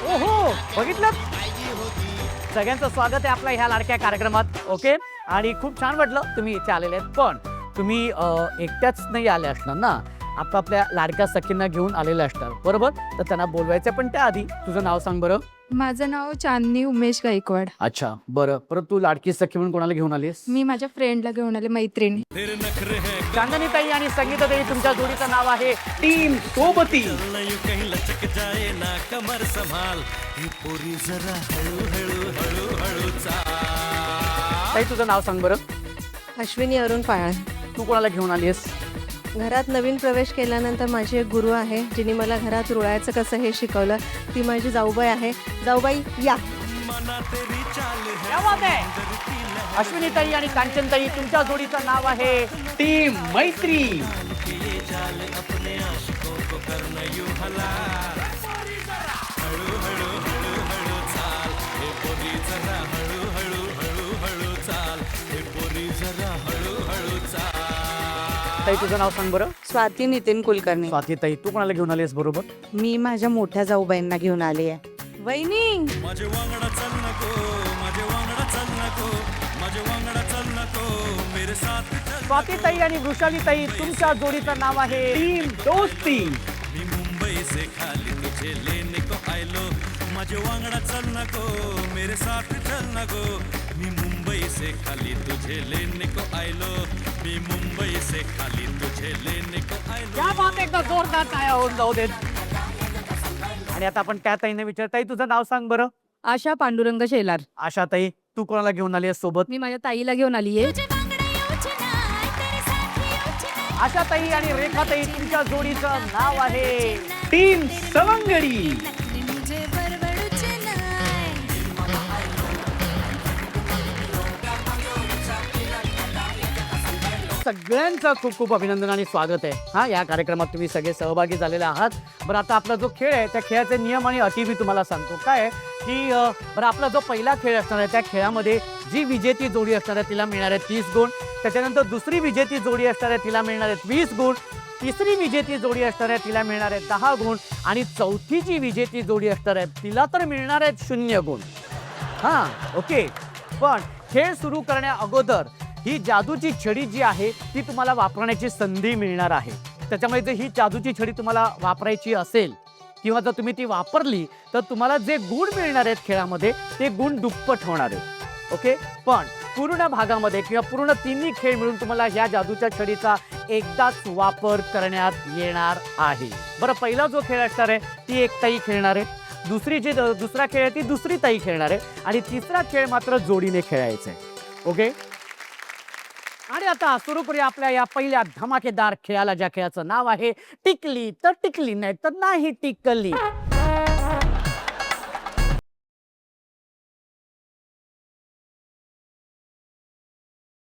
ओहो, बघितलं? सगळ्यांचं स्वागत आहे आपल्या ह्या लाडक्या कार्यक्रमात. ओके, आणि खूप छान वाटलं तुम्ही इथे आलेले आहेत. पण तुम्ही एकट्याच नाही आले असणार ना, आपापल्या लाडक्या सखींना घेऊन आलेले असणार, बरोबर? तर त्यांना बोलवायचं, पण त्याआधी तुझं नाव सांग बरं. माझं नाव चांदनी उमेश गायकवाड. अच्छा, बरं. परत तू लाडकी सखी म्हणून कोणाला घेऊन आलीस? मी माझ्या फ्रेंडला घेऊन आले, मैत्रिणी. चांदनीताई आणि संगीताताई, तुमच्या जोडीचं नाव आहे टीम सोबती. ताई, तुझं नाव सांग बरं. अश्विनी अरुण पाळण. तू कोणाला घेऊन आलीस? घरात नवीन प्रवेश केल्यानंतर माझी एक गुरु आहे, जिने मला घरात रुळायचं कसं हे शिकवलं. ती माझी जाऊबाई आहे. जाऊबाई या. क्या बात आहे. अश्विनीताई आणि कांचनताई, तुमच्या जोडीचं नाव आहे टीम मैत्री. ताई, तुझं नाव सांग बरं. स्वाती नितीन कुलकर्णी. स्वातीताई, तू कोणाला घेऊन आलीस बरोबर? मी माझ्या मोठ्या जाऊबाईंना घेऊन आली आहे. वहिनी. स्वातीताई आणि वृषालीताई, तुमच्या जोडीचं नाव आहे टीम दोस्ती. मी मुंबई से खाली तुझे लेने को आयलो, माझे वांगडा चल नको, मेरे साथ चल नको. मी मुंबई से खाली तुझे लेने को आयलो, मी मुंबई से खाली तुझे लेने को आयलो. क्या बात आहे, एकदा जोरदार टाळ्या होऊन जाऊ देत. आणि आता आपण त्या ताईने विचारताई, तुझं नाव सांग बरं. आशा पांडुरंग शेलार. आशाताई, तू कोणाला घेऊन आली आहेस सोबत? मी माझ्या ताईला घेऊन आली आहे. आशाताई आणि रेखाताई, तुमच्या जोडीचं नाव आहे टीम सवंगडी. सगळ्यांचं खूप खूप अभिनंदन आणि स्वागत आहे. हा, या कार्यक्रमात तुम्ही सगळे सहभागी झालेले आहात. बरं, आता आपला जो खेळ आहे त्या खेळाचे नियम आणि अटी मी तुम्हाला सांगतो. काय आहे की बरं, आपला जो पहिला खेळ असणार आहे त्या खेळामध्ये जी विजेती जोडी असणार आहे तिला मिळणार आहे 30 गुण. त्याच्यानंतर दुसरी विजेती जोडी असणार आहे तिला मिळणार आहेत 20 गुण. तिसरी विजेती जोडी असणार आहे तिला मिळणार आहेत 10 गुण. आणि चौथी जी विजेती जोडी असणार आहे तिला तर मिळणार आहेत 0 गुण. हां, ओके. पण खेळ सुरू करण्या अगोदर ही जादूची छडी जी आहे ती तुम्हाला वापरण्याची संधी मिळणार आहे. त्याच्यामुळे जर ही जादूची छडी तुम्हाला वापरायची असेल किंवा जर तुम्ही ती वापरली तर तुम्हाला जे गुण मिळणार आहेत खेळामध्ये ते गुण दुप्पट होणार आहेत. ओके. पण पूर्ण भागामध्ये किंवा पूर्ण तिन्ही खेळ मिळून तुम्हाला ह्या जादूच्या छडीचा एकदाच वापर करण्यात येणार आहे. बरं, पहिला जो खेळ असणार आहे ती एक ताई खेळणार आहे. दुसरा खेळ आहे ती दुसरी ताई खेळणार आहे. आणि तिसरा खेळ मात्र जोडीने खेळायचा आहे. ओके. आणि आता सुरू करूया आपल्या या पहिल्या धमाकेदार खेळाला, ज्या खेळाचं नाव आहे टिकली तर टिकली, नाही तर नाही टिकली.